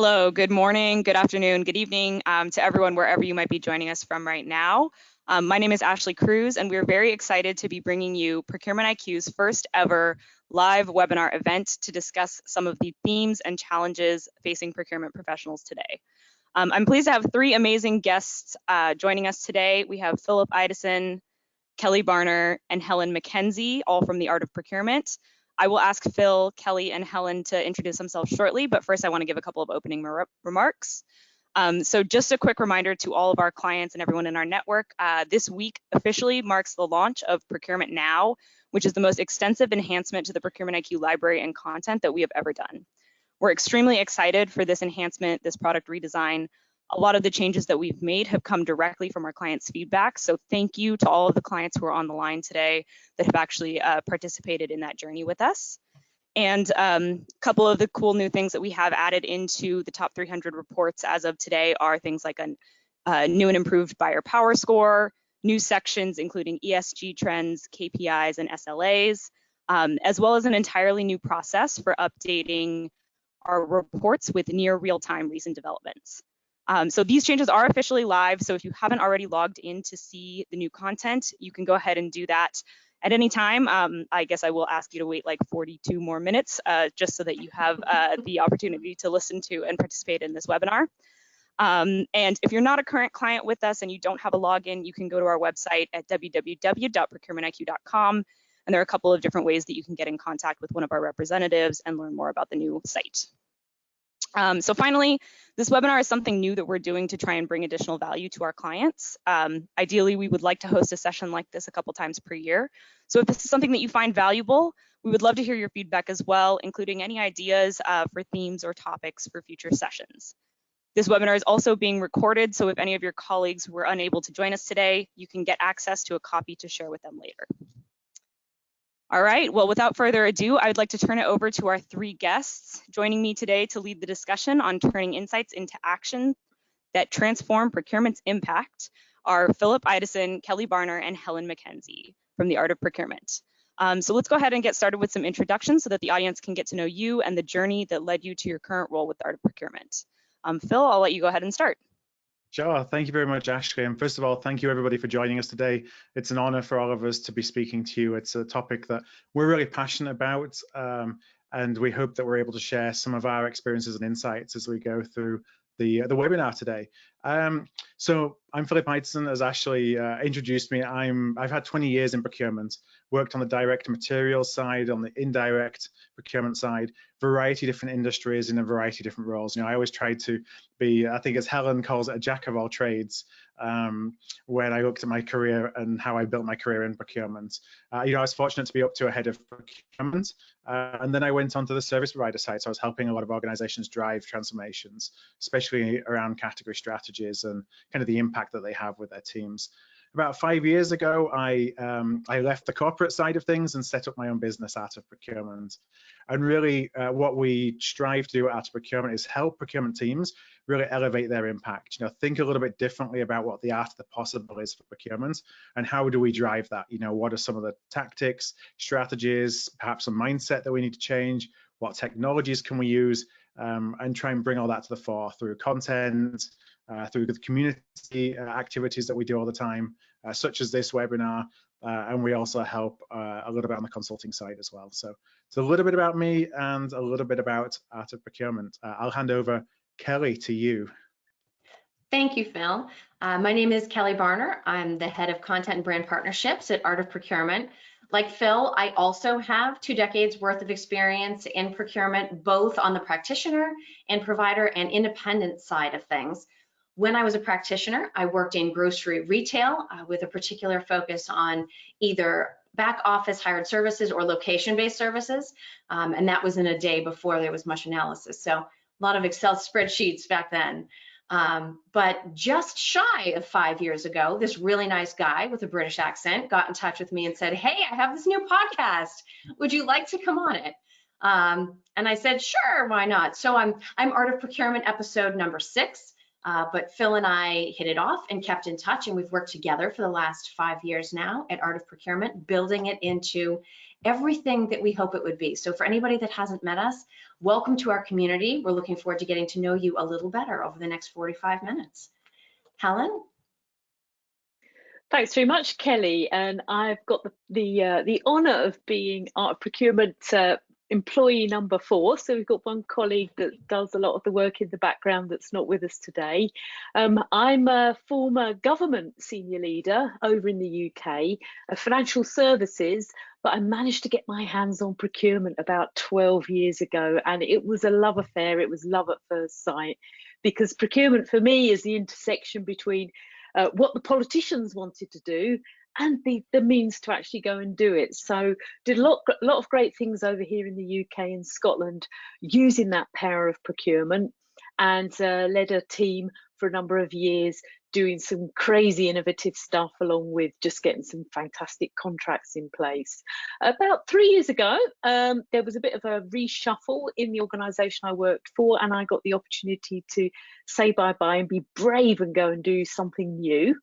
Hello, good morning, good afternoon, good evening to everyone wherever you might be joining us from right now. My name is Ashley Cruz, and we're very excited to be bringing you Procurement IQ's first ever live webinar event to discuss some of the themes and challenges facing procurement professionals today. I'm pleased to have three amazing guests joining us today. We have Philip Idison, Kelly Barner, and Helen McKenzie, all from the Art of Procurement. I will ask Phil, Kelly, and Helen to introduce themselves shortly, but first I want to give a couple of opening remarks. So just a quick reminder to all of our clients and everyone in our network, this week officially marks the launch of Procurement Now, which is the most extensive enhancement to the Procurement IQ library and content that we have ever done. We're extremely excited for this enhancement, this product redesign. A lot of the changes that we've made have come directly from our clients' feedback. So thank you to all of the clients who are on the line today that have actually participated in that journey with us. And a couple of the cool new things that we have added into the top 300 reports as of today are things like a new and improved buyer power score, new sections including ESG trends, KPIs, and SLAs, as well as an entirely new process for updating our reports with near real-time recent developments. So these changes are officially live. So if you haven't already logged in to see the new content, you can go ahead and do that at any time. I guess I will ask you to wait like 42 more minutes just so that you have the opportunity to listen to and participate in this webinar. And if you're not a current client with us and you don't have a login, you can go to our website at www.procurementiq.com. And there are a couple of different ways that you can get in contact with one of our representatives and learn more about the new site. So finally, this webinar is something new that we're doing to try and bring additional value to our clients. Ideally, we would like to host a session like this a couple times per year. So if this is something that you find valuable, we would love to hear your feedback as well, including any ideas for themes or topics for future sessions. This webinar is also being recorded, so if any of your colleagues were unable to join us today, you can get access to a copy to share with them later. All right, well, without further ado, I'd like to turn it over to our three guests. Joining me today to lead the discussion on turning insights into action that transform procurement's impact are Philip Idison, Kelly Barner, and Helen McKenzie from the Art of Procurement. So let's go ahead and get started with some introductions so that the audience can get to know you and the journey that led you to your current role with the Art of Procurement. Phil, I'll let you go ahead and start. Sure. Thank you very much, Ashley. And first of all, thank you everybody for joining us today. It's an honor for all of us to be speaking to you. It's a topic that we're really passionate about, and we hope that we're able to share some of our experiences and insights as we go through the webinar today. So I'm Philip Idison. As Ashley introduced me, I've had 20 years in procurement, worked on the direct materials side, on the indirect procurement side, variety of different industries in a variety of different roles. You know, I always try to be, I think as Helen calls it, a jack of all trades when I looked at my career and how I built my career in procurement. You know, I was fortunate to be up to a head of procurement, and then I went on to the service provider side. So I was helping a lot of organizations drive transformations, especially around category strategies and kind of the impact that they have with their teams. About 5 years ago, I left the corporate side of things and set up my own business, Art of Procurement. And really, what we strive to do at Art of Procurement is help procurement teams really elevate their impact. You know, think a little bit differently about what the art of the possible is for procurement, and how do we drive that? You know, what are some of the tactics, strategies, perhaps a mindset that we need to change? What technologies can we use? And try and bring all that to the fore through content, through the community activities that we do all the time, such as this webinar, and we also help a little bit on the consulting side as well. So it's a little bit about me and a little bit about Art of Procurement. I'll hand over, Kelly, to you. Thank you, Phil. My name is Kelly Barner. I'm the head of content and brand partnerships at Art of Procurement. Like Phil, I also have 2 decades worth of experience in procurement, both on the practitioner and provider and independent side of things. When I was a practitioner, I worked in grocery retail with a particular focus on either back office hired services or location-based services. And that was in a day before there was much analysis. So a lot of Excel spreadsheets back then. But just shy of 5 years ago, this really nice guy with a British accent got in touch with me and said, "Hey, I have this new podcast. Would you like to come on it?" And I said, "Sure, why not?" So I'm Art of Procurement episode number 6. But Phil and I hit it off and kept in touch, and we've worked together for the last 5 years now at Art of Procurement, building it into everything that we hope it would be. So for anybody that hasn't met us, welcome to our community. We're looking forward to getting to know you a little better over the next 45 minutes. Helen? Thanks very much, Kelly. And I've got the honour of being Art of Procurement employee number 4. So we've got one colleague that does a lot of the work in the background that's not with us today. I'm a former government senior leader over in the UK, financial services, but I managed to get my hands on procurement about 12 years ago, and it was a love affair. It was love at first sight, because procurement for me is the intersection between what the politicians wanted to do and the means to actually go and do it. So did a lot of great things over here in the UK and Scotland using that power of procurement, and led a team for a number of years doing some crazy innovative stuff, along with just getting some fantastic contracts in place. About 3 years ago, there was a bit of a reshuffle in the organisation I worked for, and I got the opportunity to say bye-bye and be brave and go and do something new.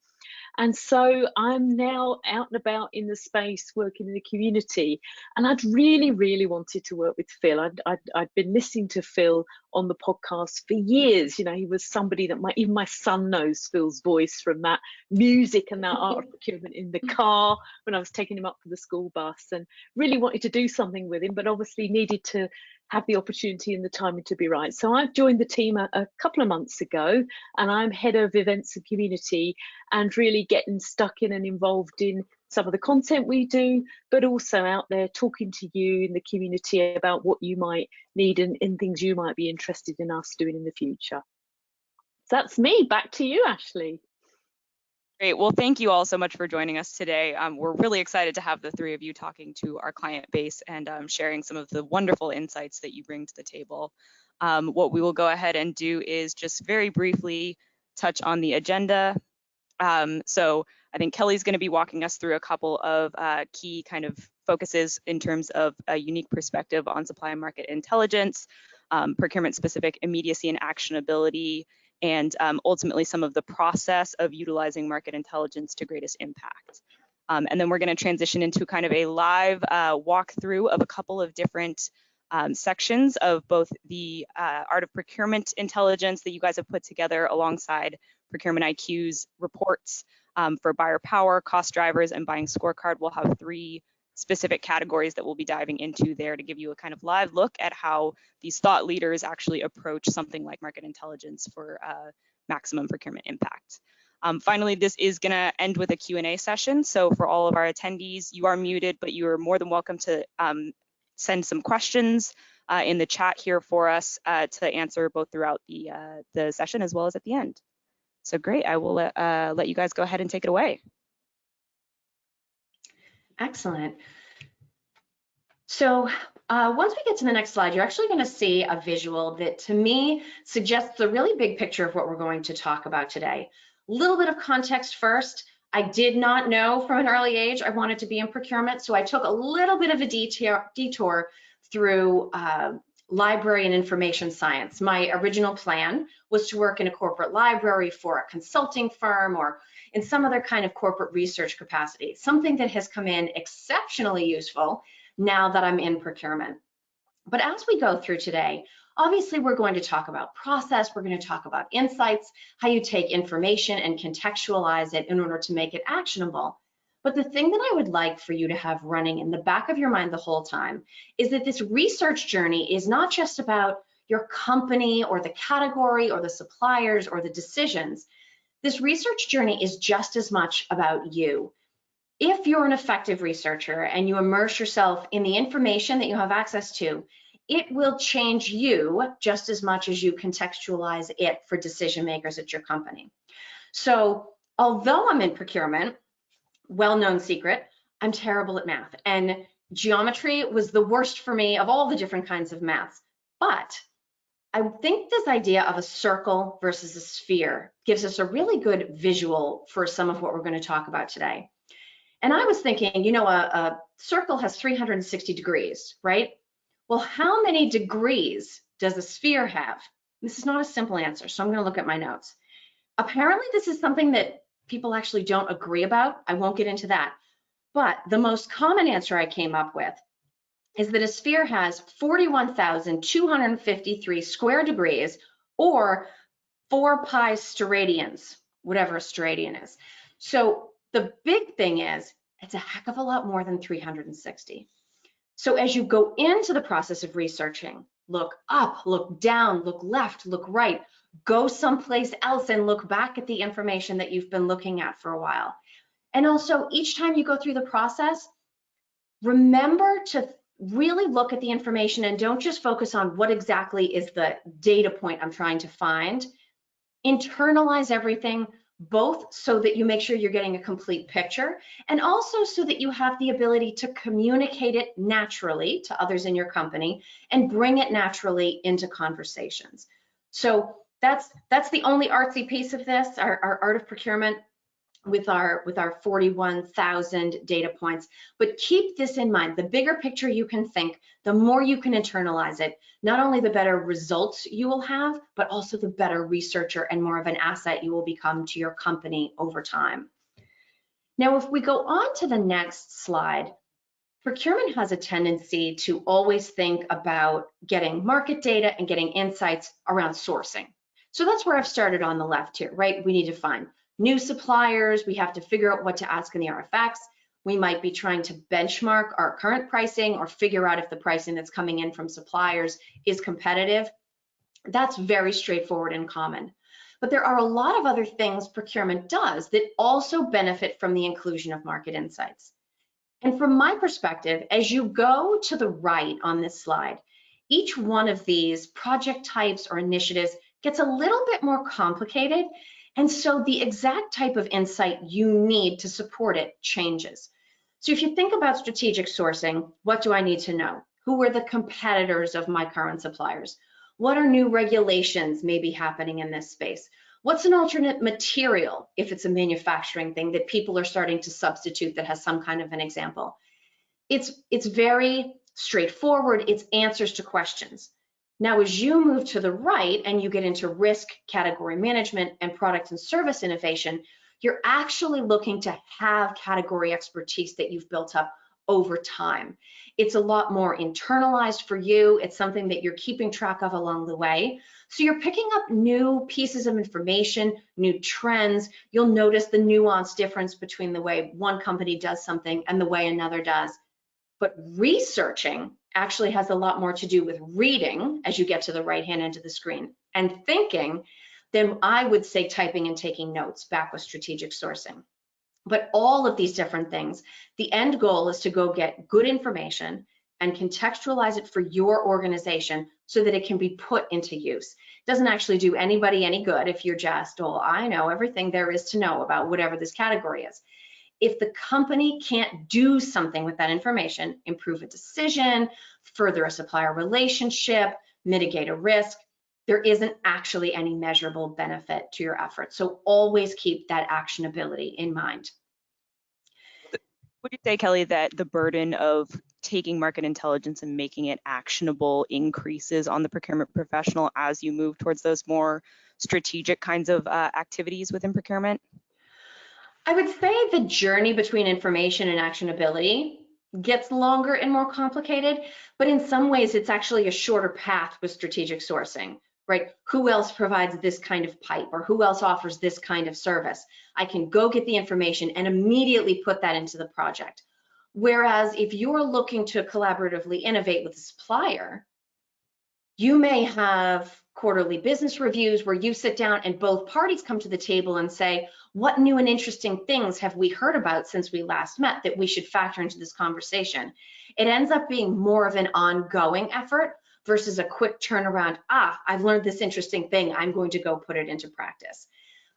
And so I'm now out and about in the space working in the community, and I'd really wanted to work with Phil. I'd been listening to Phil on the podcast for years. You know, he was somebody that even my son knows Phil's voice from that music and that Art of Procurement in the car when I was taking him up for the school bus, and really wanted to do something with him, but obviously needed to have the opportunity and the timing to be right. So I've joined the team a couple of months ago, and I'm head of events and community, and really getting stuck in and involved in some of the content we do, but also out there talking to you in the community about what you might need and things you might be interested in us doing in the future. So that's me. Back to you, Ashley. Great. Well, thank you all so much for joining us today. We're really excited to have the 3 of you talking to our client base and sharing some of the wonderful insights that you bring to the table. What we will go ahead and do is just very briefly touch on the agenda. So I think Kelly's going to be walking us through a couple of key kind of focuses in terms of a unique perspective on supply and market intelligence, procurement-specific immediacy and actionability, and ultimately some of the process of utilizing market intelligence to greatest impact. And then we're going to transition into kind of a live walkthrough of a couple of different sections of both the Art of Procurement intelligence that you guys have put together alongside Procurement IQ's reports for buyer power, cost drivers, and buying scorecard. We'll have 3 specific categories that we'll be diving into there to give you a kind of live look at how these thought leaders actually approach something like market intelligence for maximum procurement impact. Finally, this is going to end with a Q&A session. So for all of our attendees, you are muted, but you are more than welcome to send some questions in the chat here for us to answer both throughout the session as well as at the end. So great, I will let you guys go ahead and take it away. Excellent. So once we get to the next slide, you're actually going to see a visual that to me suggests the really big picture of what we're going to talk about today. A little bit of context first. I did not know from an early age I wanted to be in procurement, so I took a little bit of a detour through library and information science. My original plan was to work in a corporate library for a consulting firm or in some other kind of corporate research capacity, something that has come in exceptionally useful now that I'm in procurement. But as we go through today, obviously we're going to talk about process, we're going to talk about insights, how you take information and contextualize it in order to make it actionable. But the thing that I would like for you to have running in the back of your mind the whole time is that this research journey is not just about your company or the category or the suppliers or the decisions. This research journey is just as much about you. If you're an effective researcher and you immerse yourself in the information that you have access to, it will change you just as much as you contextualize it for decision makers at your company. So although I'm in procurement, well-known secret, I'm terrible at math, and geometry was the worst for me of all the different kinds of maths. But I think this idea of a circle versus a sphere gives us a really good visual for some of what we're going to talk about today. And I was thinking, you know, a circle has 360 degrees, right? Well, how many degrees does a sphere have? This is not a simple answer, so I'm going to look at my notes. Apparently, this is something that people actually don't agree about. I won't get into that. But the most common answer I came up with is that a sphere has 41,253 square degrees, or 4 pi steradians, whatever a steradian is. So the big thing is, it's a heck of a lot more than 360. So as you go into the process of researching, look up, look down, look left, look right, go someplace else and look back at the information that you've been looking at for a while. And also, each time you go through the process, remember to really look at the information and don't just focus on what exactly is the data point I'm trying to find. Internalize everything, both so that you make sure you're getting a complete picture, and also so that you have the ability to communicate it naturally to others in your company and bring it naturally into conversations. So that's the only artsy piece of this, our Art of Procurement with our 41,000 data points. But keep this in mind: the bigger picture you can think, the more you can internalize it, not only the better results you will have, but also the better researcher and more of an asset you will become to your company over time. Now, if we go on to the next slide, procurement has a tendency to always think about getting market data and getting insights around sourcing. So that's where I've started on the left here, right? We need to find new suppliers. We have to figure out what to ask in the RFX. We might be trying to benchmark our current pricing or figure out if the pricing that's coming in from suppliers is competitive. That's very straightforward and common. But there are a lot of other things procurement does that also benefit from the inclusion of market insights. And from my perspective, as you go to the right on this slide, each one of these project types or initiatives gets a little bit more complicated. And so the exact type of insight you need to support it changes. So if you think about strategic sourcing, what do I need to know? Who are the competitors of my current suppliers? What are new regulations maybe happening in this space? What's an alternate material if it's a manufacturing thing that people are starting to substitute that has some kind of an example? It's very straightforward. It's answers to questions. Now, as you move to the right and you get into risk, category management, and product and service innovation, you're actually looking to have category expertise that you've built up over time. It's a lot more internalized for you. It's something that you're keeping track of along the way. So you're picking up new pieces of information, new trends. You'll notice the nuanced difference between the way one company does something and the way another does. But researching actually has a lot more to do with reading as you get to the right-hand end of the screen, and thinking than I would say typing and taking notes back with strategic sourcing. But all of these different things, the end goal is to go get good information and contextualize it for your organization so that it can be put into use. It doesn't actually do anybody any good if you're just, oh, I know everything there is to know about whatever this category is. If the company can't do something with that information, improve a decision, further a supplier relationship, mitigate a risk, there isn't actually any measurable benefit to your effort. So always keep that actionability in mind. Would you say, Kelly, that the burden of taking market intelligence and making it actionable increases on the procurement professional as you move towards those more strategic kinds of activities within procurement? I would say the journey between information and actionability gets longer and more complicated, but in some ways it's actually a shorter path with strategic sourcing, right? Who else provides this kind of pipe, or who else offers this kind of service? I can go get the information and immediately put that into the project. Whereas if you're looking to collaboratively innovate with a supplier, you may have quarterly business reviews where you sit down and both parties come to the table and say, what new and interesting things have we heard about since we last met that we should factor into this conversation? It ends up being more of an ongoing effort versus a quick turnaround. I've learned this interesting thing, I'm going to go put it into practice.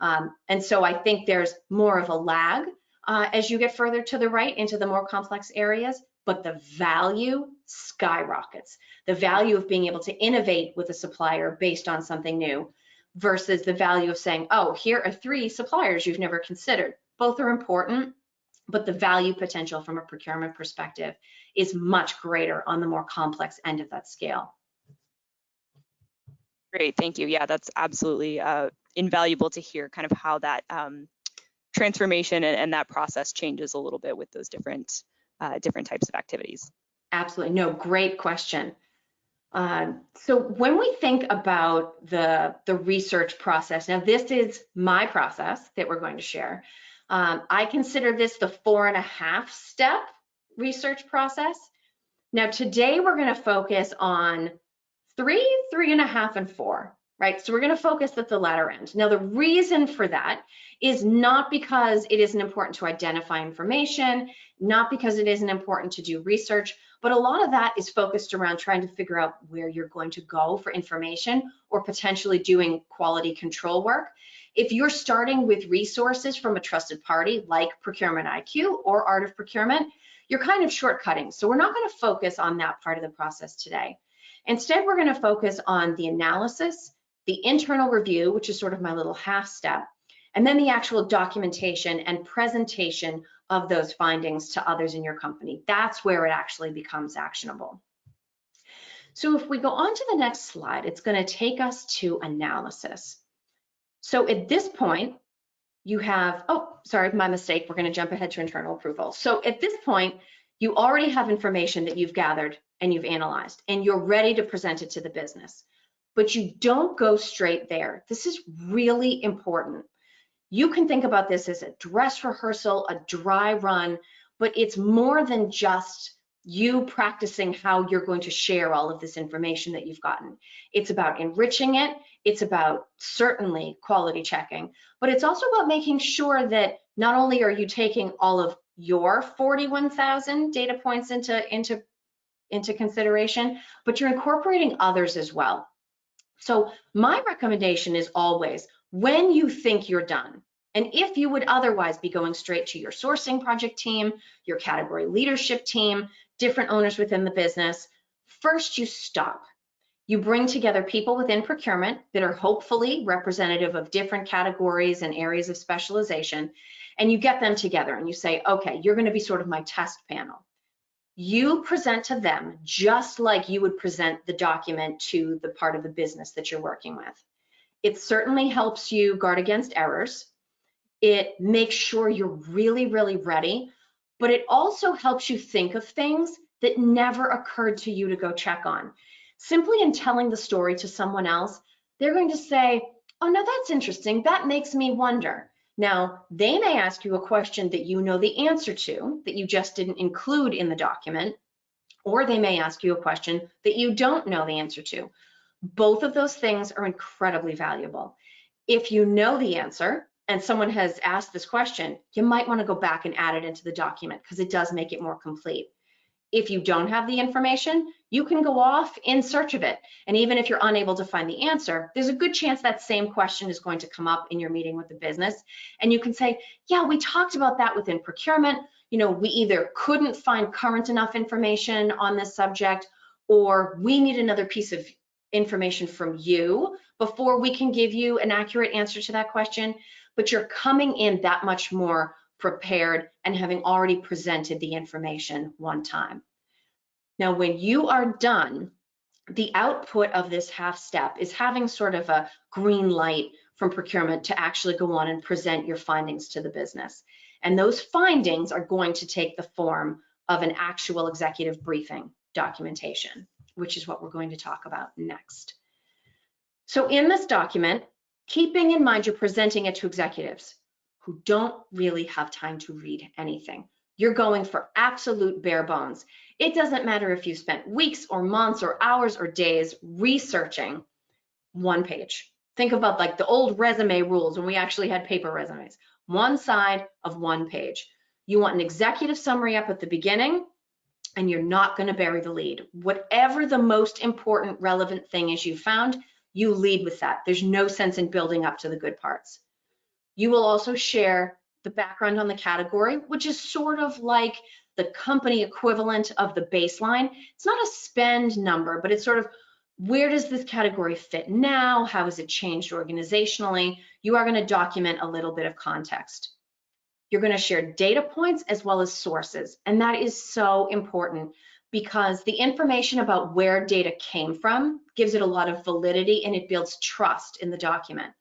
And so I think there's more of a lag as you get further to the right into the more complex areas, but the value skyrockets. The value of being able to innovate with a supplier based on something new versus the value of saying, oh, here are 3 suppliers you've never considered. Both are important, but the value potential from a procurement perspective is much greater on the more complex end of that scale. Great, thank you. Yeah, that's absolutely invaluable to hear kind of how that transformation and that process changes a little bit with those different types of activities. Absolutely. No, great question. So when we think about the research process, now this is my process that we're going to share. I consider this the 4.5 step research process. Now today we're going to focus on 3, 3.5, and 4, right? So we're going to focus at the latter end. Now the reason for that is not because it isn't important to identify information, not because it isn't important to do research, but a lot of that is focused around trying to figure out where you're going to go for information or potentially doing quality control work. If you're starting with resources from a trusted party like Procurement IQ or Art of Procurement, you're kind of shortcutting. So we're not going to focus on that part of the process today. Instead, we're going to focus on the analysis, the internal review, which is sort of my little half step, and then the actual documentation and presentation of those findings to others in your company. That's where it actually becomes actionable. So if we go on to the next slide, it's going to take us to analysis. So at this point, you have, oh, sorry, my mistake. We're going to jump ahead to internal approval. So at this point, you already have information that you've gathered and you've analyzed, and you're ready to present it to the business. But you don't go straight there. This is really important. You can think about this as a dress rehearsal, a dry run, but it's more than just you practicing how you're going to share all of this information that you've gotten. It's about enriching it. It's about certainly quality checking, but it's also about making sure that not only are you taking all of your 41,000 data points into consideration, but you're incorporating others as well. So my recommendation is always, when you think you're done, and if you would otherwise be going straight to your sourcing project team, your category leadership team, different owners within the business, first you stop. You bring together people within procurement that are hopefully representative of different categories and areas of specialization, and you get them together and you say, okay, you're going to be sort of my test panel. You present to them just like you would present the document to the part of the business that you're working with. It certainly helps you guard against errors. It makes sure you're really, really ready, but it also helps you think of things that never occurred to you to go check on. Simply in telling the story to someone else, they're going to say, oh, no, that's interesting. That makes me wonder. Now, they may ask you a question that you know the answer to, that you just didn't include in the document, or they may ask you a question that you don't know the answer to. Both of those things are incredibly valuable. If you know the answer and someone has asked this question, you might want to go back and add it into the document because it does make it more complete. If you don't have the information, you can go off in search of it. And even if you're unable to find the answer, there's a good chance that same question is going to come up in your meeting with the business. And you can say, yeah, we talked about that within procurement. You know, we either couldn't find current enough information on this subject, or we need another piece of information from you before we can give you an accurate answer to that question. But you're coming in that much more prepared and having already presented the information one time. Now, when you are done, the output of this half step is having sort of a green light from procurement to actually go on and present your findings to the business. And those findings are going to take the form of an actual executive briefing documentation, which is what we're going to talk about next. So in this document, keeping in mind you're presenting it to executives who don't really have time to read anything. You're going for absolute bare bones. It doesn't matter if you spent weeks or months or hours or days researching one page. Think about like the old resume rules when we actually had paper resumes. One side of one page. You want an executive summary up at the beginning, and you're not going to bury the lead. Whatever the most important relevant thing is you found, you lead with that. There's no sense in building up to the good parts. You will also share the background on the category, which is sort of like the company equivalent of the baseline. It's not a spend number, but it's sort of, where does this category fit now? How has it changed organizationally? You are going to document a little bit of context. You're going to share data points as well as sources, and that is so important because the information about where data came from gives it a lot of validity and it builds trust in the document.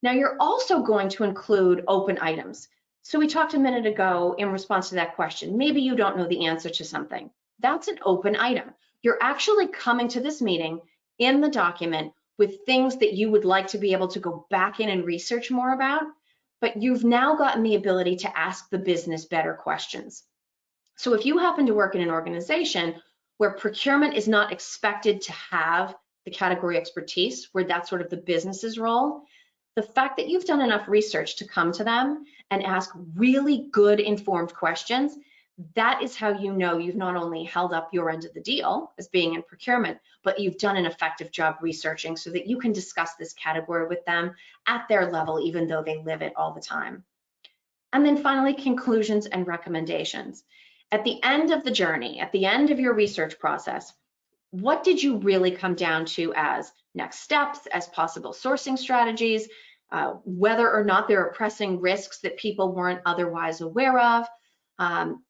Now, you're also going to include open items. So we talked a minute ago in response to that question, maybe you don't know the answer to something. that's an open item. You're actually coming to this meeting in the document with things that you would like to be able to go back in and research more about, but you've now gotten the ability to ask the business better questions. So if you happen to work in an organization where procurement is not expected to have the category expertise, where that's sort of the business's role, the fact that you've done enough research to come to them and ask really good informed questions, that is how you know you've not only held up your end of the deal as being in procurement, but you've done an effective job researching so that you can discuss this category with them at their level, even though they live it all the time. And then finally, conclusions and recommendations. At the end of the journey, at the end of your research process, what did you really come down to as next steps, as possible sourcing strategies, whether or not there are pressing risks that people weren't otherwise aware of,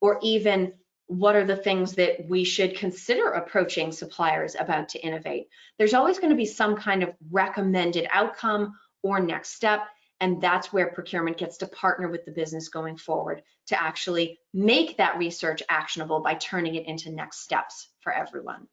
or even what are the things that we should consider approaching suppliers about to innovate? There's always going to be some kind of recommended outcome or next step, and that's where procurement gets to partner with the business going forward to actually make that research actionable by turning it into next steps for everyone.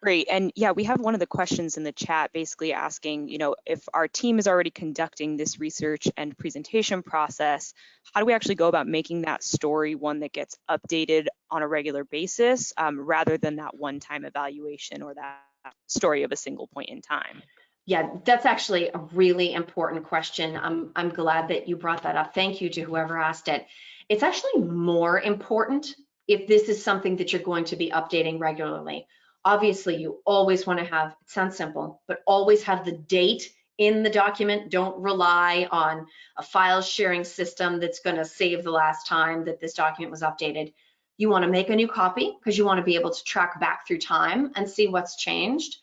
Great. And yeah, we have one of the questions in the chat basically asking, if our team is already conducting this research and presentation process, how do we actually go about making that story one that gets updated on a regular basis, rather than that one-time evaluation or that story of a single point in time? Yeah, that's actually a really important question. I'm glad that you brought that up. Thank you to whoever asked it. It's actually more important if this is something that you're going to be updating regularly. Obviously, you always want to have, it sounds simple, but always have the date in the document. Don't rely on a file sharing system that's going to save the last time that this document was updated. You want to make a new copy because you want to be able to track back through time and see what's changed.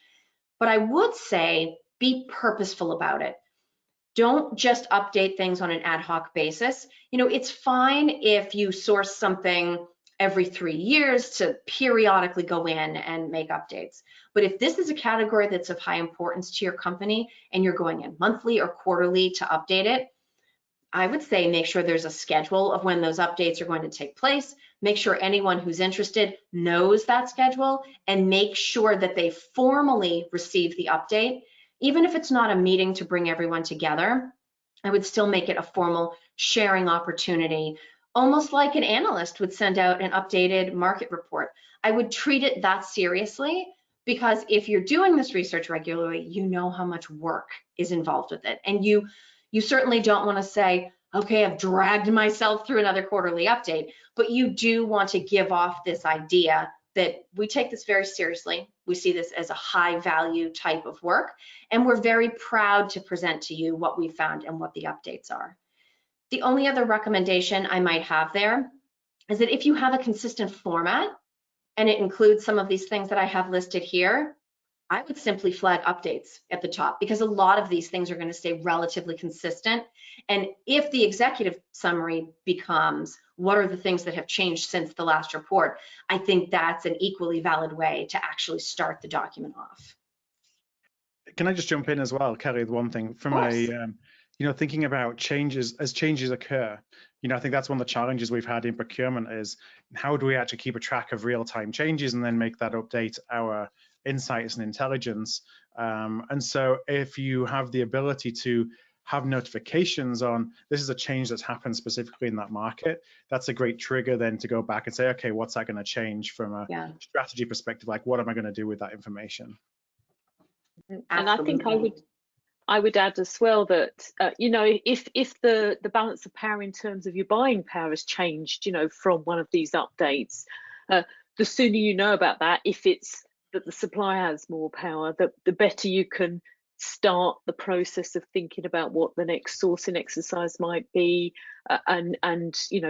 But I would say be purposeful about it. Don't just update things on an ad hoc basis. It's fine if you source something every 3 years to periodically go in and make updates. But if this is a category that's of high importance to your company and you're going in monthly or quarterly to update it, I would say make sure there's a schedule of when those updates are going to take place. Make sure anyone who's interested knows that schedule, and make sure that they formally receive the update. Even if it's not a meeting to bring everyone together, I would still make it a formal sharing opportunity, almost like an analyst would send out an updated market report. I would treat it that seriously, because if you're doing this research regularly, you know how much work is involved with it. And you certainly don't want to say, okay, I've dragged myself through another quarterly update, but you do want to give off this idea that we take this very seriously. We see this as a high value type of work, and we're very proud to present to you what we found and what the updates are. The only other recommendation I might have there is that if you have a consistent format and it includes some of these things that I have listed here, I would simply flag updates at the top, because a lot of these things are going to stay relatively consistent. And if the executive summary becomes what are the things that have changed since the last report, I think that's an equally valid way to actually start the document off. Can I just jump in as well, Kelly, with one thing from thinking about changes as changes occur. I think that's one of the challenges we've had in procurement is how do we actually keep a track of real-time changes and then make that update our insights and intelligence. And so if you have the ability to have notifications on this is a change that's happened specifically in that market, that's a great trigger then to go back and say, okay, what's that going to change from a strategy perspective? Like, what am I going to do with that information? Absolutely. And I think I would add as well that if the balance of power in terms of your buying power has changed, from one of these updates, the sooner you know about that, if it's that the supplier has more power, the better you can start the process of thinking about what the next sourcing exercise might be, and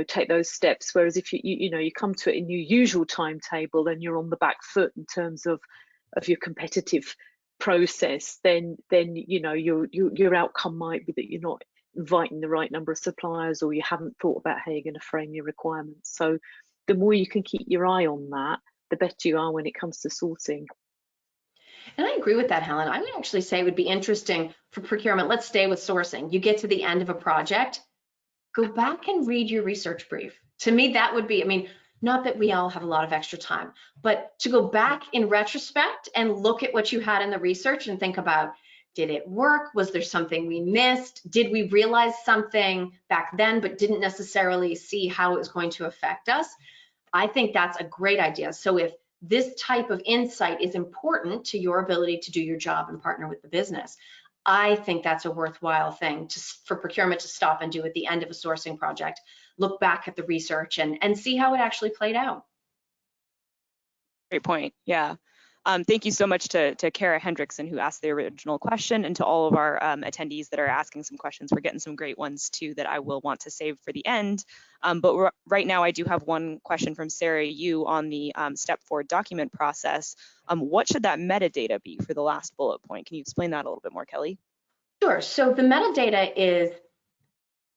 take those steps. Whereas if you come to it in your usual timetable, then you're on the back foot in terms of your competitive process, then your outcome might be that you're not inviting the right number of suppliers, or you haven't thought about how you're going to frame your requirements. So the more you can keep your eye on that, the better you are when it comes to sourcing. And I agree with that, Helen. I would actually say it would be interesting for procurement. Let's stay with sourcing. You get to the end of a project, go back and read your research brief. To me, that would be, Not that we all have a lot of extra time, but to go back in retrospect and look at what you had in the research and think about, did it work? Was there something we missed? Did we realize something back then but didn't necessarily see how it was going to affect us? I think that's a great idea. So if this type of insight is important to your ability to do your job and partner with the business, I think that's a worthwhile thing for procurement to stop and do at the end of a sourcing project. Look back at the research and see how it actually played out. Great point. Yeah. Thank you so much to Kara Hendrickson, who asked the original question, and to all of our attendees that are asking some questions. We're getting some great ones too that I will want to save for the end. But right now I do have one question from Sarah Yu on the step 4 document process. What should that metadata be for the last bullet point? Can you explain that a little bit more, Kelly? Sure. So the metadata is,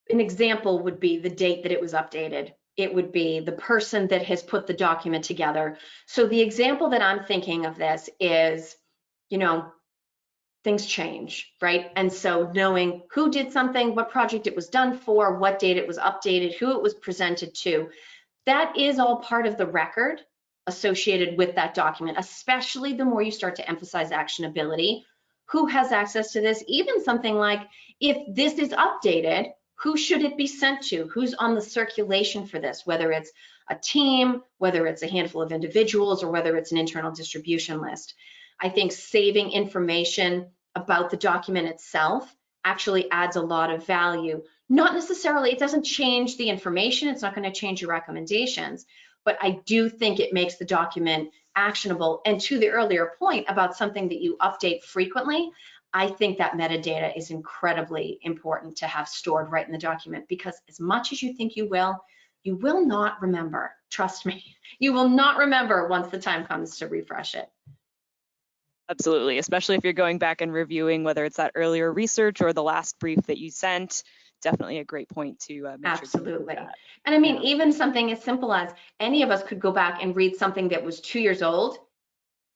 an example would be the date that it was updated. It would be the person that has put the document together. So the example that I'm thinking of this is, you know, things change, right? And so knowing who did something, what project it was done for, what date it was updated, who it was presented to, that is all part of the record associated with that document, especially the more you start to emphasize actionability. Who has access to this? Even something like, if this is updated, who should it be sent to? Who's on the circulation for this? Whether it's a team, whether it's a handful of individuals, or whether it's an internal distribution list. I think saving information about the document itself actually adds a lot of value. Not necessarily, it doesn't change the information, it's not going to change your recommendations, but I do think it makes the document actionable. And to the earlier point about something that you update frequently, I think that metadata is incredibly important to have stored right in the document, because as much as you think you will not remember. Trust me, you will not remember once the time comes to refresh it. Absolutely, especially if you're going back and reviewing whether it's that earlier research or the last brief that you sent. Definitely a great point to make Absolutely. Sure. And I mean, even something as simple as any of us could go back and read something that was 2 years old.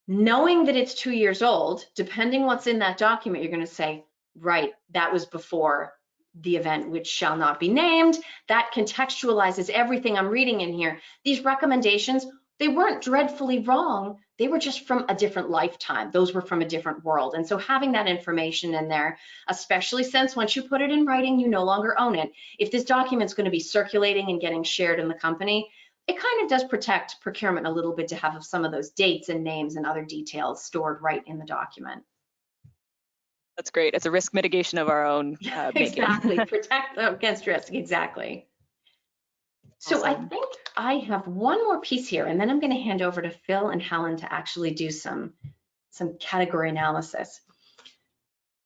Knowing that it's 2 years old, depending what's in that document, you're going to say, right, that was before the event which shall not be named. That contextualizes everything I'm reading in here. These recommendations, they weren't dreadfully wrong. They were just from a different lifetime. Those were from a different world. And so having that information in there, especially since once you put it in writing, you no longer own it. If this document's going to be circulating and getting shared in the company, it kind of does protect procurement a little bit to have some of those dates and names and other details stored right in the document. That's great. It's a risk mitigation of our own making. Exactly. Protect against risk. Exactly. So Awesome. I think I have one more piece here, and then I'm going to hand over to Phil and Helen to actually do some category analysis.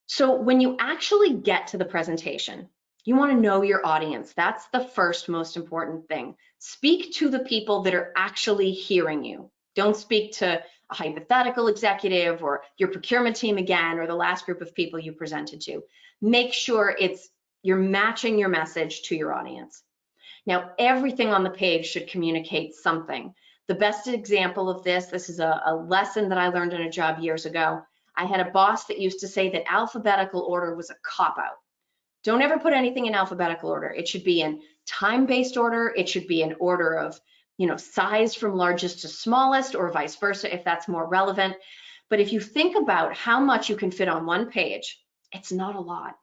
So when you actually get to the presentation, you want to know your audience. That's the first most important thing. Speak to the people that are actually hearing you. Don't speak to a hypothetical executive or your procurement team again, or the last group of people you presented to. Make sure you're matching your message to your audience. Now, everything on the page should communicate something. The best example of this is a lesson that I learned in a job years ago. I had a boss that used to say that alphabetical order was a cop-out. Don't ever put anything in alphabetical order. It should be in time-based order. It should be in order of, size from largest to smallest, or vice versa, if that's more relevant. But if you think about how much you can fit on one page, it's not a lot.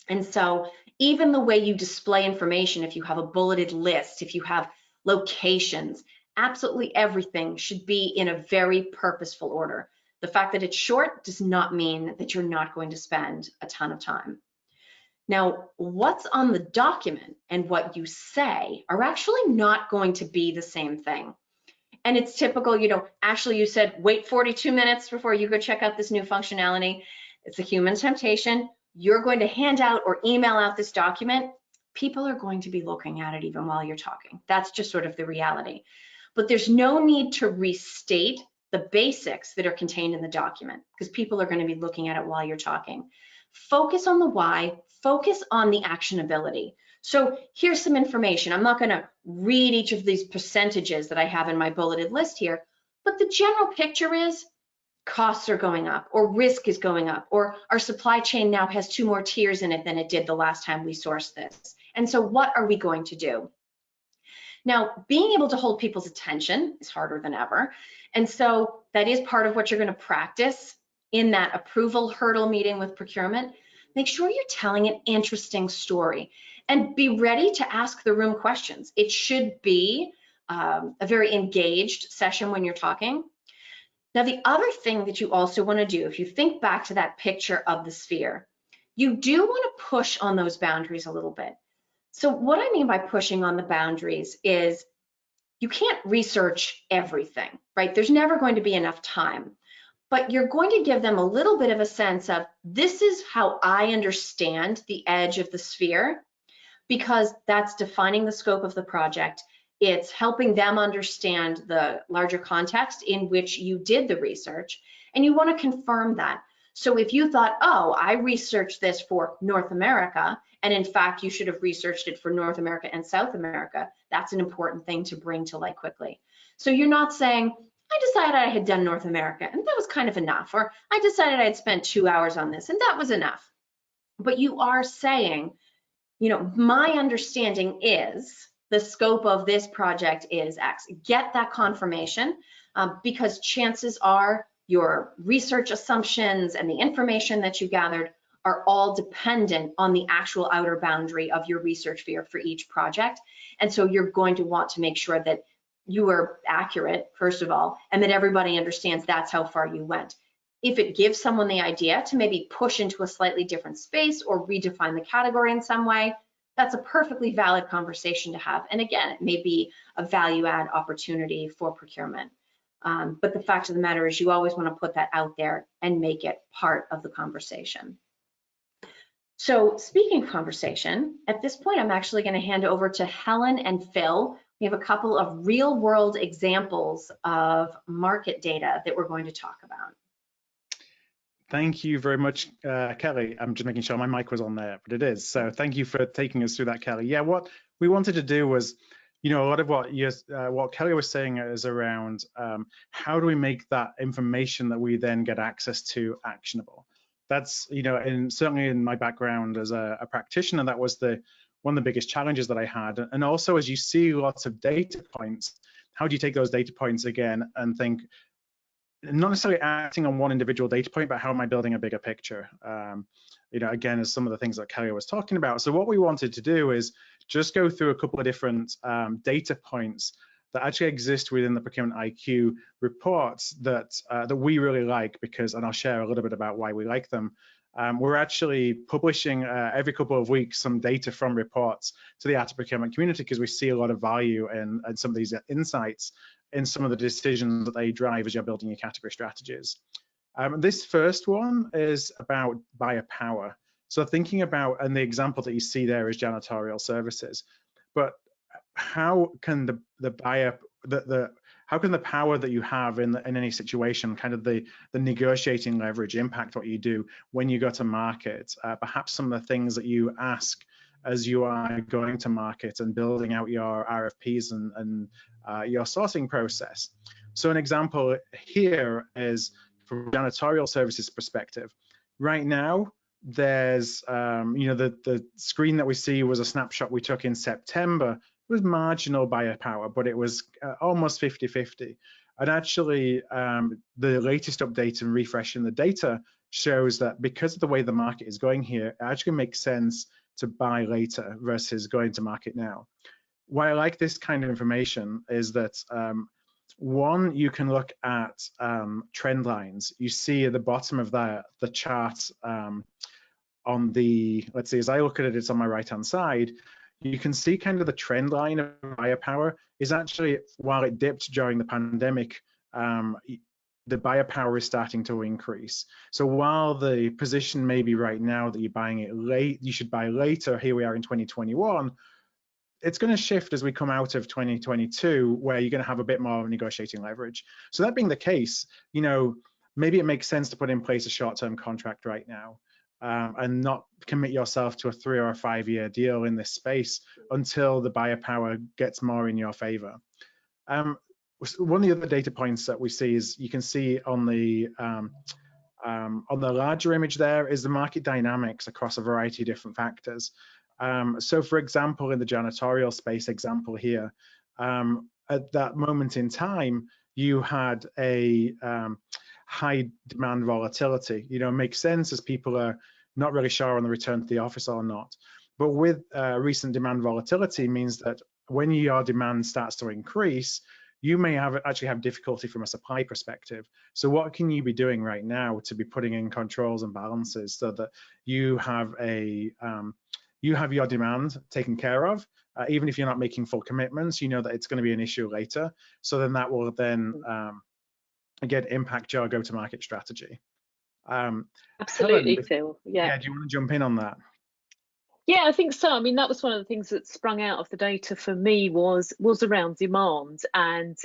And so even the way you display information, if you have a bulleted list, if you have locations, absolutely everything should be in a very purposeful order. The fact that it's short does not mean that you're not going to spend a ton of time. Now, what's on the document and what you say are actually not going to be the same thing. And it's typical, Ashley, you said, wait 42 minutes before you go check out this new functionality. It's a human temptation. You're going to hand out or email out this document. People are going to be looking at it even while you're talking. That's just sort of the reality. But there's no need to restate the basics that are contained in the document, because people are going to be looking at it while you're talking. Focus on the why, focus on the actionability. So here's some information. I'm not going to read each of these percentages that I have in my bulleted list here, but the general picture is costs are going up, or risk is going up, or our supply chain now has 2 more tiers in it than it did the last time we sourced this. And so what are we going to do? Now, being able to hold people's attention is harder than ever. And so that is part of what you're going to practice in that approval hurdle meeting with procurement. Make sure you're telling an interesting story and be ready to ask the room questions. It should be a very engaged session when you're talking. Now, the other thing that you also want to do, if you think back to that picture of the sphere, you do want to push on those boundaries a little bit. So what I mean by pushing on the boundaries is you can't research everything, right? There's never going to be enough time, but you're going to give them a little bit of a sense of, this is how I understand the edge of the sphere, because that's defining the scope of the project. It's helping them understand the larger context in which you did the research, and you want to confirm that. So if you thought, oh, I researched this for North America, and in fact, you should have researched it for North America and South America, that's an important thing to bring to light quickly. So you're not saying, I decided I had done North America, and that was kind of enough, or I decided I had spent 2 hours on this, and that was enough. But you are saying, you know, my understanding is the scope of this project is X. Get that confirmation, because chances are your research assumptions and the information that you gathered are all dependent on the actual outer boundary of your research sphere for each project. And so you're going to want to make sure that you are accurate, first of all, and that everybody understands that's how far you went. If it gives someone the idea to maybe push into a slightly different space or redefine the category in some way, that's a perfectly valid conversation to have. And again, it may be a value add opportunity for procurement. But the fact of the matter is you always want to put that out there and make it part of the conversation. So speaking of conversation, at this point, I'm actually going to hand over to Helen and Phil. We have a couple of real world examples of market data that we're going to talk about. Thank you very much, Kelly. I'm just making sure my mic was on there, but it is. So thank you for taking us through that, Kelly. Yeah, what we wanted to do was, you know, a lot of what Kelly was saying is around how do we make that information that we then get access to actionable. That's, you know, and certainly in my background as a practitioner, that was one of the biggest challenges that I had. And also, as you see lots of data points, how do you take those data points again and think, not necessarily acting on one individual data point, but how am I building a bigger picture? You know, again, as some of the things that Kelly was talking about. So what we wanted to do is just go through a couple of different data points that actually exist within the Procurement IQ reports that we really like, because, and I'll share a little bit about why we like them. We're actually publishing every couple of weeks some data from reports to the Art of Procurement community, because we see a lot of value in some of these insights in some of the decisions that they drive as you're building your category strategies. This first one is about buyer power. So thinking about, and the example that you see there is janitorial services, but how can the buyer, how can the power that you have in any situation, kind of the negotiating leverage, impact what you do when you go to market? Perhaps some of the things that you ask as you are going to market and building out your RFPs and your sourcing process. So an example here is from janitorial services perspective. Right now, there's, you know, the screen that we see was a snapshot we took in September. It was marginal buyer power, but it was almost 50-50. And actually, the latest update and refresh in the data shows that because of the way the market is going here, it actually makes sense to buy later versus going to market now. Why I like this kind of information is that one, you can look at trend lines. You see at the bottom of the chart on the, let's see, as I look at it, it's on my right-hand side. You can see kind of the trend line of buyer power is actually, while it dipped during the pandemic, the buyer power is starting to increase. So while the position may be right now that you're buying it late, you should buy later, here we are in 2021, it's going to shift as we come out of 2022, where you're going to have a bit more negotiating leverage. So that being the case, you know, maybe it makes sense to put in place a short-term contract right now and not commit yourself to a 3 or 5 year deal in this space until the buyer power gets more in your favor. One of the other data points that we see is, you can see on the larger image there is the market dynamics across a variety of different factors. So for example, in the janitorial space example here, at that moment in time, you had a high demand volatility. You know, it makes sense as people are not really sure on the return to the office or not. But with recent demand volatility means that when your demand starts to increase, you may actually have difficulty from a supply perspective. So what can you be doing right now to be putting in controls and balances so that you have your demand taken care of, even if you're not making full commitments, you know that it's going to be an issue later. So then that will then again impact your go-to-market strategy. Absolutely, Helen, Phil. Yeah. do you want to jump in on that? Yeah, I think so. I mean, that was one of the things that sprung out of the data for me was around demand and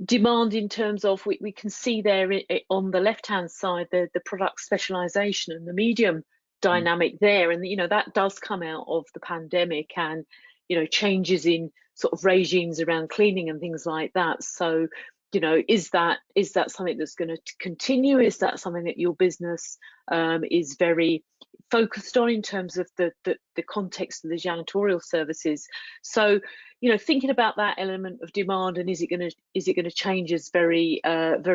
demand in terms of we can see there on the left-hand side the product specialization and the medium dynamic there, and you know that does come out of the pandemic and you know changes in sort of regimes around cleaning and things like that. So you know, is that something that's going to continue? Is that something that your business is very focused on in terms of the context of the janitorial services? So you know, thinking about that element of demand and is it going to change is very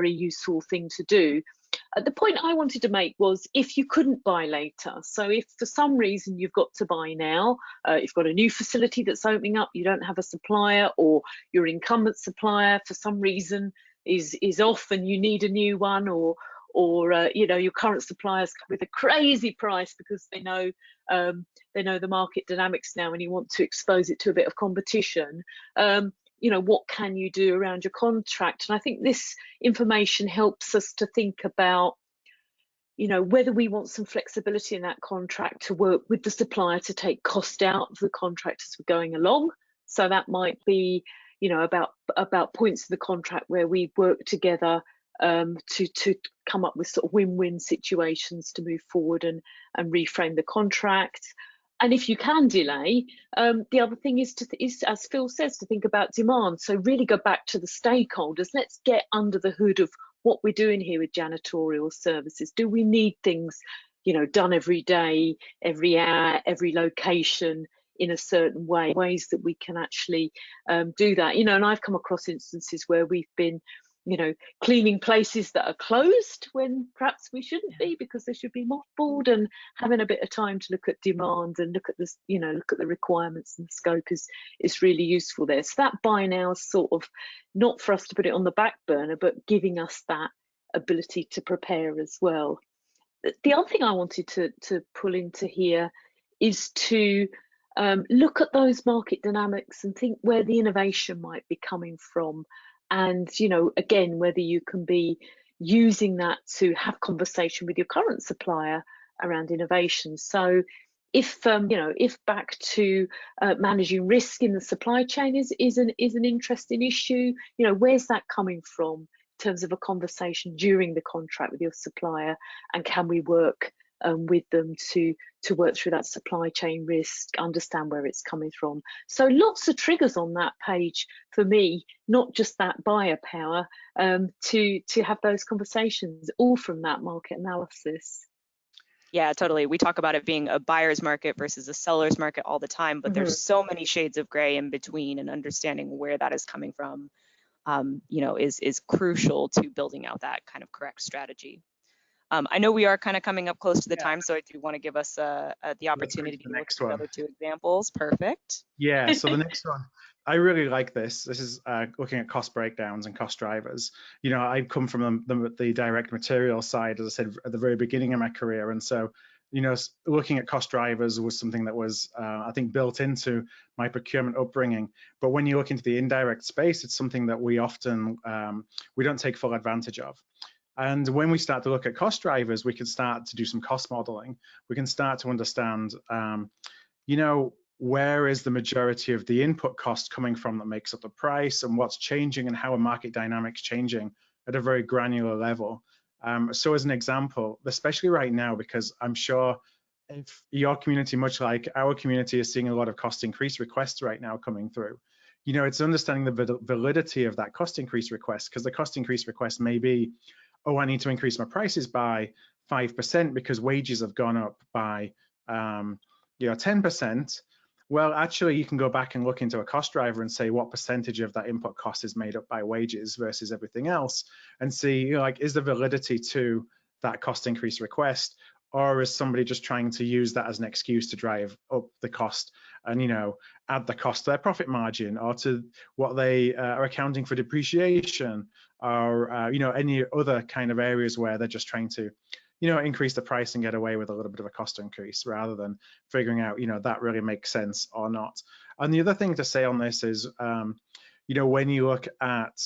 useful thing to do. The point I wanted to make was if you couldn't buy later, so if for some reason you've got to buy now, you've got a new facility that's opening up, you don't have a supplier, or your incumbent supplier for some reason is off and you need a new one, or you know your current suppliers come with a crazy price because they know the market dynamics now and you want to expose it to a bit of competition. You know, what can you do around your contract? And I think this information helps us to think about, you know, whether we want some flexibility in that contract to work with the supplier to take cost out of the contract as we're going along. So that might be, you know, about points of the contract where we work together to come up with sort of win-win situations to move forward and reframe the contract. And if you can delay, the other thing is as Phil says, to think about demand. So really go back to the stakeholders. Let's get under the hood of what we're doing here with janitorial services. Do we need things, you know, done every day, every hour, every location in a certain way, ways that we can actually do that? You know, and I've come across instances where we've been, you know, cleaning places that are closed when perhaps we shouldn't be because they should be mothballed, and having a bit of time to look at demand and look at this, you know, look at the requirements and the scope is really useful there. So that buy now is sort of not for us to put it on the back burner, but giving us that ability to prepare as well. The other thing I wanted to pull into here is to look at those market dynamics and think where the innovation might be coming from. And, you know, again, whether you can be using that to have conversation with your current supplier around innovation. So if, you know, if back to managing risk in the supply chain is an interesting issue, you know, where's that coming from in terms of a conversation during the contract with your supplier, and can we work with them to work through that supply chain risk, understand where it's coming from. So lots of triggers on that page for me, not just that buyer power, to have those conversations, all from that market analysis. Yeah, totally. We talk about it being a buyer's market versus a seller's market all the time, but there's so many shades of gray in between, and understanding where that is coming from, you know, is crucial to building out that kind of correct strategy. I know we are kind of coming up close to the time, so I do want to give us the opportunity to look at the other two examples. Perfect. Yeah, so the next one, I really like this. This is looking at cost breakdowns and cost drivers. You know, I come from the direct material side, as I said, at the very beginning of my career. And so, you know, looking at cost drivers was something that was, I think, built into my procurement upbringing. But when you look into the indirect space, it's something that we often, we don't take full advantage of. And when we start to look at cost drivers, we can start to do some cost modeling. We can start to understand, you know, where is the majority of the input cost coming from that makes up the price, and what's changing and how are market dynamics changing at a very granular level. So as an example, especially right now, because I'm sure if your community, much like our community, is seeing a lot of cost increase requests right now coming through, you know, it's understanding the validity of that cost increase request, because the cost increase request may be, oh, I need to increase my prices by 5% because wages have gone up by, you know, 10%. Well, actually, you can go back and look into a cost driver and say what percentage of that input cost is made up by wages versus everything else, and see, you know, like, is there validity to that cost increase request, or is somebody just trying to use that as an excuse to drive up the cost and, you know, add the cost to their profit margin or to what they are accounting for depreciation, or you know, any other kind of areas where they're just trying to, you know, increase the price and get away with a little bit of a cost increase rather than figuring out, you know, that really makes sense or not. And the other thing to say on this is, you know, when you look at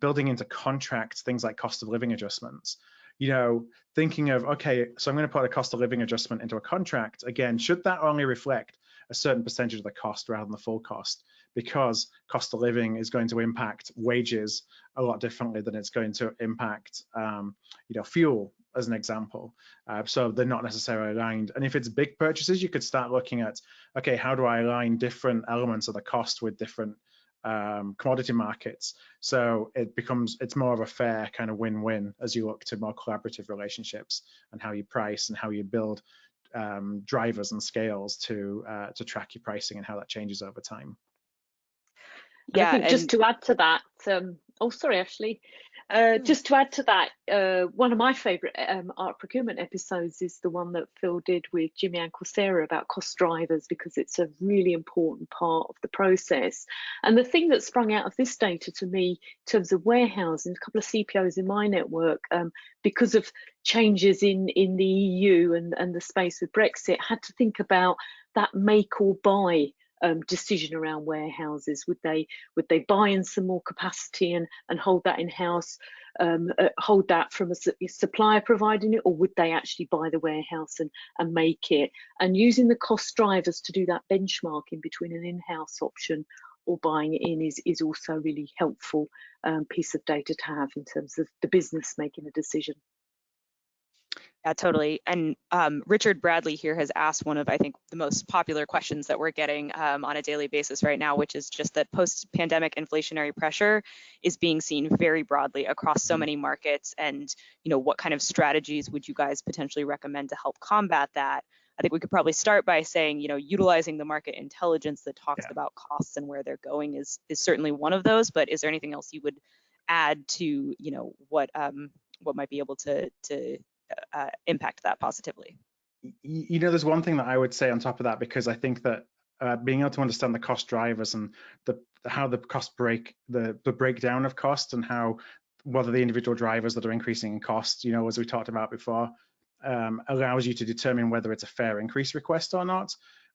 building into contracts things like cost of living adjustments, you know, thinking of, okay, so I'm going to put a cost of living adjustment into a contract. Again, should that only reflect a certain percentage of the cost rather than the full cost? Because cost of living is going to impact wages a lot differently than it's going to impact, you know, fuel, as an example. So they're not necessarily aligned. And if it's big purchases, you could start looking at, okay, how do I align different elements of the cost with different commodity markets? So it's more of a fair kind of win-win as you look to more collaborative relationships and how you price and how you build drivers and scales to track your pricing and how that changes over time. And I think just to add to that, oh, sorry, Ashley. Just to add to that, one of my favourite art procurement episodes is the one that Phil did with Jimmy and Coursera about cost drivers, because it's a really important part of the process. And the thing that sprung out of this data to me in terms of warehousing, a couple of CPOs in my network, because of changes in the EU and the space with Brexit, had to think about that make or buy decision around warehouses. Would they buy in some more capacity and hold that in house, hold that from a supplier providing it, or would they actually buy the warehouse and make it? And using the cost drivers to do that benchmarking between an in-house option or buying it in is also a really helpful piece of data to have in terms of the business making a decision. Yeah, totally. And Richard Bradley here has asked one of, I think, the most popular questions that we're getting on a daily basis right now, which is just that post-pandemic inflationary pressure is being seen very broadly across so many markets. And, you know, what kind of strategies would you guys potentially recommend to help combat that? I think we could probably start by saying, you know, utilizing the market intelligence that talks about costs and where they're going is certainly one of those. But is there anything else you would add to, you know, what might be able to impact that positively? You know, there's one thing that I would say on top of that, because I think that being able to understand the cost drivers and how the cost the breakdown of cost and how whether the individual drivers that are increasing in cost, you know, as we talked about before, allows you to determine whether it's a fair increase request or not.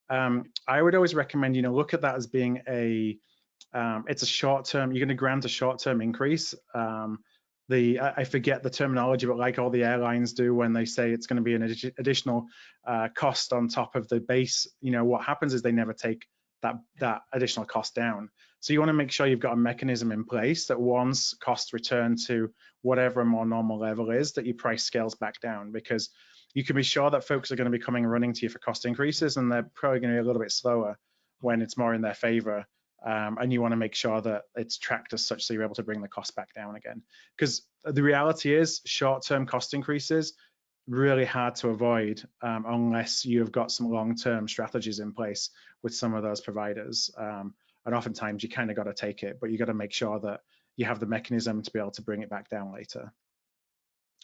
I would always recommend, you know, look at that as being it's a short-term, you're going to grant a short-term increase. I forget the terminology, but like all the airlines do when they say it's going to be an additional cost on top of the base, you know, what happens is they never take that additional cost down. So you want to make sure you've got a mechanism in place that once costs return to whatever a more normal level is, that your price scales back down, because you can be sure that folks are going to be coming and running to you for cost increases, and they're probably going to be a little bit slower when it's more in their favor. And you want to make sure that it's tracked as such so you're able to bring the cost back down again. Because the reality is short-term cost increases really hard to avoid unless you've got some long-term strategies in place with some of those providers. And oftentimes you kind of got to take it, but you got to make sure that you have the mechanism to be able to bring it back down later.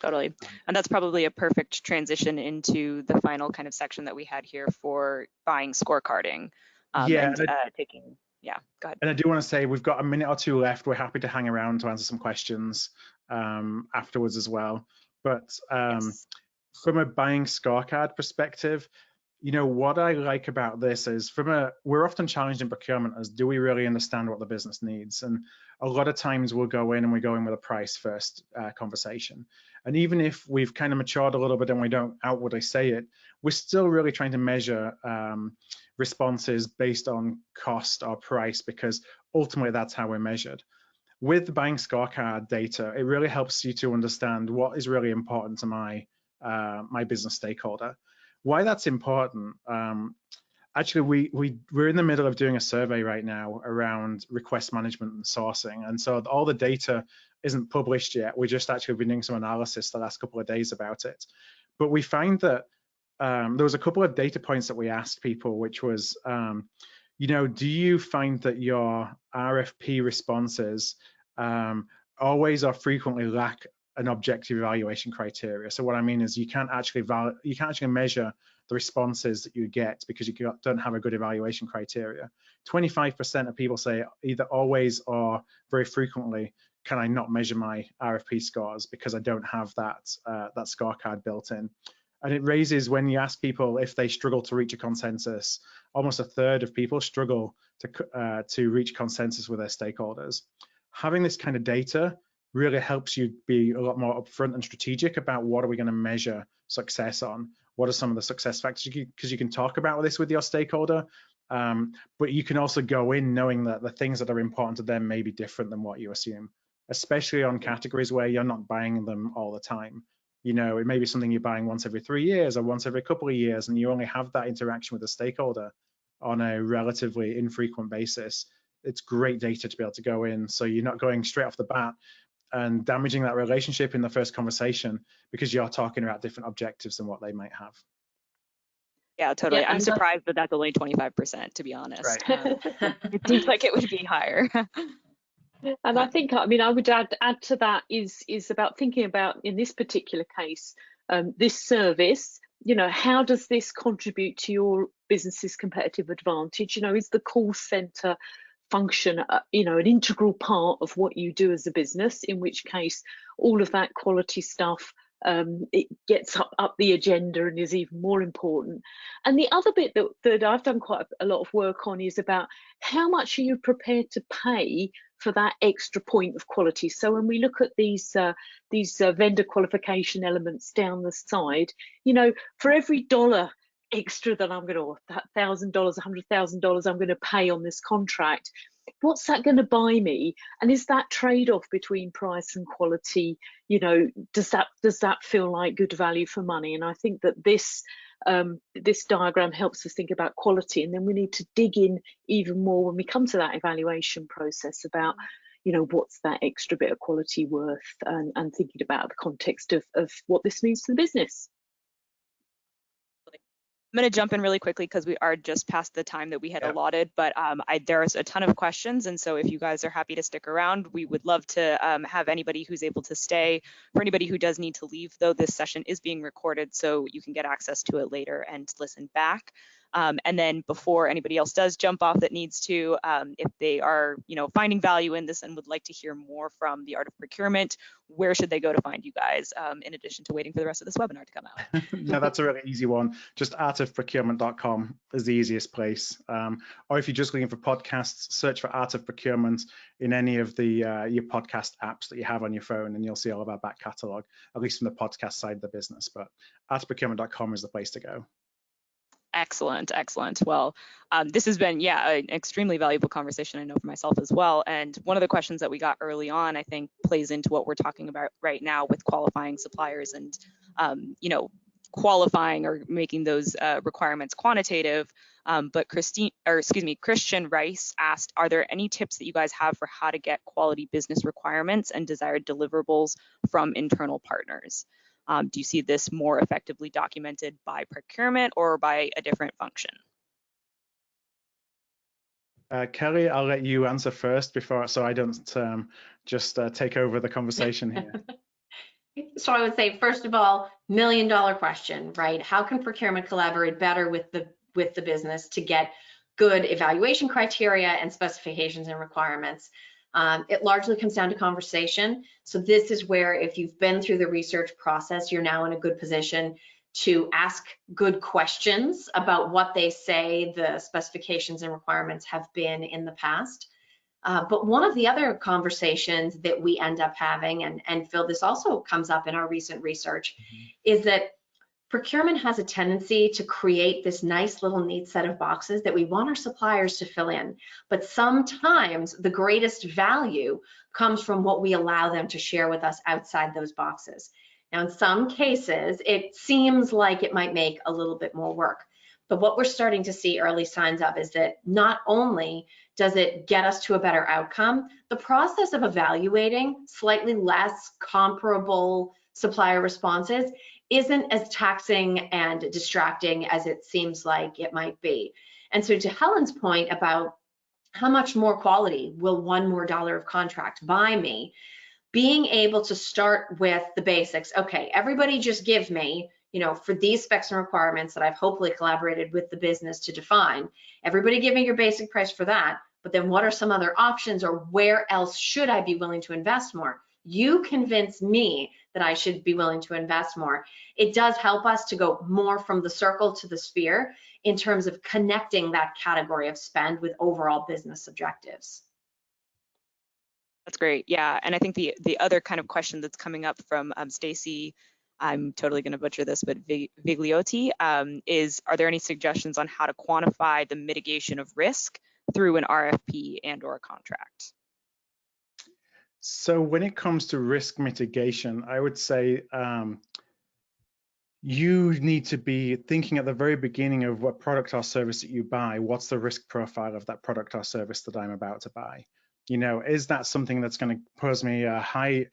Totally. And that's probably a perfect transition into the final kind of section that we had here for buying scorecarding. Yeah, go ahead. And I do want to say we've got a minute or two left. We're happy to hang around to answer some questions afterwards as well. But from a buying scorecard perspective, you know, what I like about this is we're often challenged in procurement as, do we really understand what the business needs? And a lot of times we'll go in with a price first conversation. And even if we've kind of matured a little bit and we don't outwardly say it, we're still really trying to measure responses based on cost or price, because ultimately that's how we're measured. With the buying scorecard data, it really helps you to understand what is really important to my business stakeholder. Why that's important, actually, we're in the middle of doing a survey right now around request management and sourcing. And so all the data isn't published yet. We just actually been doing some analysis the last couple of days about it. But we find that there was a couple of data points that we asked people, which was, you know, do you find that your RFP responses always or frequently lack an objective evaluation criteria? So what I mean is you can't actually measure the responses that you get because you don't have a good evaluation criteria. 25% of people say either always or very frequently, can I not measure my RFP scores because I don't have that that scorecard built in. And it raises, when you ask people if they struggle to reach a consensus, almost a third of people struggle to reach consensus with their stakeholders. Having this kind of data really helps you be a lot more upfront and strategic about what are we going to measure success on. What are some of the success factors? Because you can talk about this with your stakeholder, but you can also go in knowing that the things that are important to them may be different than what you assume, especially on categories where you're not buying them all the time. You know, it may be something you're buying once every 3 years or once every couple of years, and you only have that interaction with the stakeholder on a relatively infrequent basis. It's great data to be able to go in, so you're not going straight off the bat and damaging that relationship in the first conversation because you're talking about different objectives than what they might have. Yeah, totally. Yeah, I'm and surprised that that's only 25%, to be honest. Right. It seems like it would be higher. And I think, I mean, I would add to that is about thinking about, in this particular case, this service, you know, how does this contribute to your business's competitive advantage? You know, is the call center function, you know, an integral part of what you do as a business, in which case all of that quality stuff, it gets up the agenda and is even more important. And the other bit that I've done quite a lot of work on is about how much are you prepared to pay for that extra point of quality. So when we look at these vendor qualification elements down the side, you know, for every dollar extra that I'm going to, $1,000, $100,000 I'm going to pay on this contract, what's that going to buy me? And is that trade-off between price and quality, you know, does that feel like good value for money? And I think that this diagram helps us think about quality, and then we need to dig in even more when we come to that evaluation process about, you know, what's that extra bit of quality worth, and thinking about the context of what this means to the business. I'm going to jump in really quickly because we are just past the time that we had allotted, but there's a ton of questions. And so if you guys are happy to stick around, we would love to have anybody who's able to stay. For anybody who does need to leave, though, this session is being recorded, so you can get access to it later and listen back. And then before anybody else does jump off that needs to, if they are, you know, finding value in this and would like to hear more from the Art of Procurement, where should they go to find you guys, in addition to waiting for the rest of this webinar to come out? No, that's a really easy one. Just artofprocurement.com is the easiest place. Or if you're just looking for podcasts, search for Art of Procurement in any of the your podcast apps that you have on your phone, and you'll see all of our back catalogue, at least from the podcast side of the business. But artofprocurement.com is the place to go. Excellent, excellent. Well, this has been, an extremely valuable conversation, I know, for myself as well. And one of the questions that we got early on, I think, plays into what we're talking about right now with qualifying suppliers and, you know, qualifying or making those requirements quantitative. But Christian Rice asked, are there any tips that you guys have for how to get quality business requirements and desired deliverables from internal partners? Do you see this more effectively documented by procurement or by a different function? Kelly, I'll let you answer first so I don't just take over the conversation here. So I would say, first of all, $1 million question, right? How can procurement collaborate better with the business to get good evaluation criteria and specifications and requirements? It largely comes down to conversation. So this is where, if you've been through the research process, you're now in a good position to ask good questions about what they say the specifications and requirements have been in the past. But one of the other conversations that we end up having, and Phil, this also comes up in our recent research, is that procurement has a tendency to create this nice little neat set of boxes that we want our suppliers to fill in. But sometimes the greatest value comes from what we allow them to share with us outside those boxes. Now, in some cases, it seems like it might make a little bit more work. But what we're starting to see early signs of is that not only does it get us to a better outcome, the process of evaluating slightly less comparable supplier responses isn't as taxing and distracting as it seems like it might be. And so to Helen's point about how much more quality will one more dollar of contract buy me, being able to start with the basics. Okay, everybody just give me, for these specs and requirements that I've hopefully collaborated with the business to define, everybody give me your basic price for that, but then what are some other options, or where else should I be willing to invest more? You convince me that I should be willing to invest more. It does help us to go more from the circle to the sphere in terms of connecting that category of spend with overall business objectives. That's great. Yeah, and I think the other kind of question that's coming up from Stacy, I'm totally going to butcher this, but Vigliotti, is, are there any suggestions on how to quantify the mitigation of risk through an RFP and or a contract? So when it comes to risk mitigation, I would say you need to be thinking at the very beginning of what product or service that you buy. What's the risk profile of that product or service that I'm about to buy? Is that something that's going to pose me a high,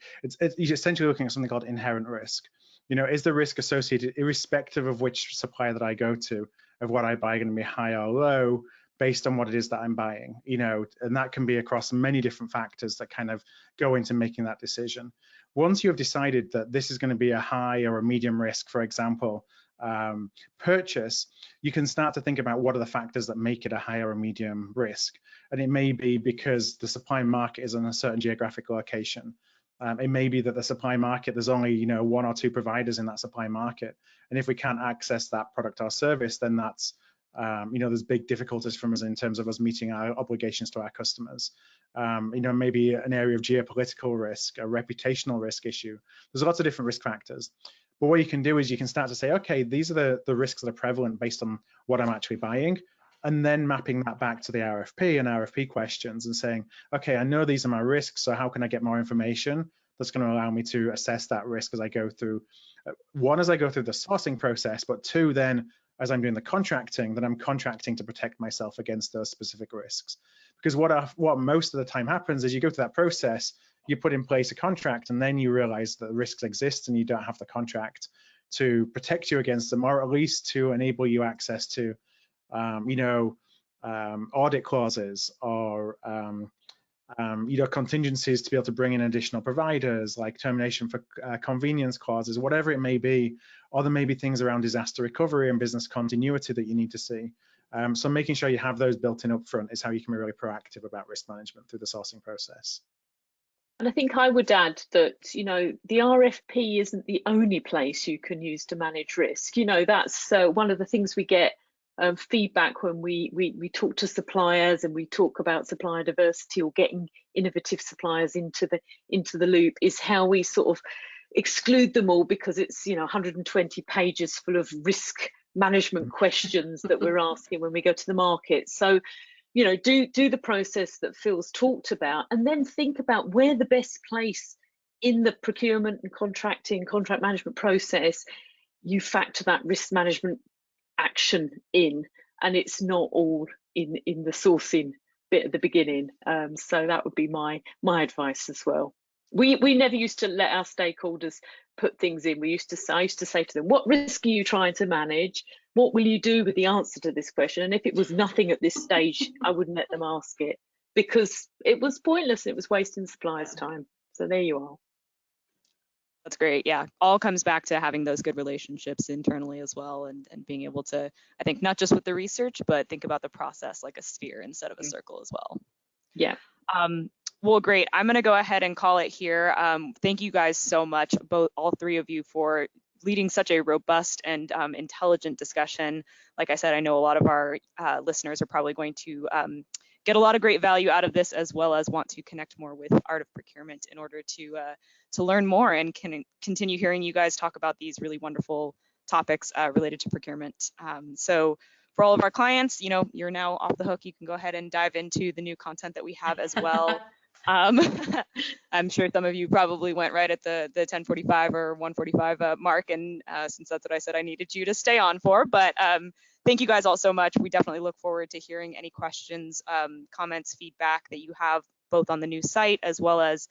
you're essentially looking at something called inherent risk. Is the risk associated, irrespective of which supplier that I go to, of what I buy, going to be high or low based on what it is that I'm buying? And that can be across many different factors that kind of go into making that decision. Once you have decided that this is going to be a high or a medium risk, for example, purchase, you can start to think about what are the factors that make it a high or a medium risk. And it may be because the supply market is in a certain geographic location. It may be that the supply market, there's only one or two providers in that supply market. And if we can't access that product or service, then that's there's big difficulties from us in terms of us meeting our obligations to our customers. Maybe an area of geopolitical risk, a reputational risk issue. There's lots of different risk factors. But what you can do is you can start to say, okay, these are the risks that are prevalent based on what I'm actually buying, and then mapping that back to the RFP and RFP questions and saying, okay, I know these are my risks, so how can I get more information that's going to allow me to assess that risk as I go through, one, as I go through the sourcing process, but two, then as I'm doing the contracting, that I'm contracting to protect myself against those specific risks. Because what most of the time happens is you go through that process, you put in place a contract, and then you realize that risks exist and you don't have the contract to protect you against them, or at least to enable you access to, audit clauses or contingencies to be able to bring in additional providers, like termination for convenience clauses, whatever it may be. Or there may be things around disaster recovery and business continuity that you need to see. So making sure you have those built in up front is how you can be really proactive about risk management through the sourcing process. And I think I would add that, the RFP isn't the only place you can use to manage risk. That's one of the things we get feedback when we talk to suppliers and we talk about supplier diversity or getting innovative suppliers into the loop, is how we sort of exclude them all because it's 120 pages full of risk management questions that we're asking when we go to the market. So do the process that Phil's talked about, and then think about where the best place in the procurement and contract management process you factor that risk management action in, and it's not all in the sourcing bit at the beginning. So that would be my advice as well. We never used to let our stakeholders put things in. I used to say to them, what risk are you trying to manage? What will you do with the answer to this question? And if it was nothing at this stage, I wouldn't let them ask it because it was pointless. It was wasting suppliers' time. So there you are. That's great. Yeah, all comes back to having those good relationships internally as well, and being able to, I think, not just with the research, but think about the process like a sphere instead of a circle as well. Yeah. Well, great. I'm going to go ahead and call it here. Thank you guys so much, all three of you, for leading such a robust and intelligent discussion. Like I said, I know a lot of our listeners are probably going to get a lot of great value out of this, as well as want to connect more with Art of Procurement in order to learn more and can continue hearing you guys talk about these really wonderful topics related to procurement. So for all of our clients, you're now off the hook. You can go ahead and dive into the new content that we have as well. I'm sure some of you probably went right at the 10:45 or 1:45 mark, and since that's what I said I needed you to stay on for, but thank you guys all so much. We definitely look forward to hearing any questions, comments, feedback that you have, both on the new site as well as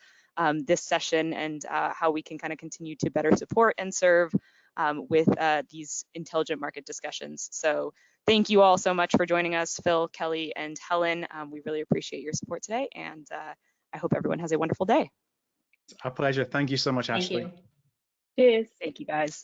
this session, and how we can kind of continue to better support and serve with these intelligent market discussions. So thank you all so much for joining us, Phil, Kelly, and Helen. We really appreciate your support today, and I hope everyone has a wonderful day. Our pleasure. Thank you so much, Thank Ashley. you. Cheers. Thank you, guys.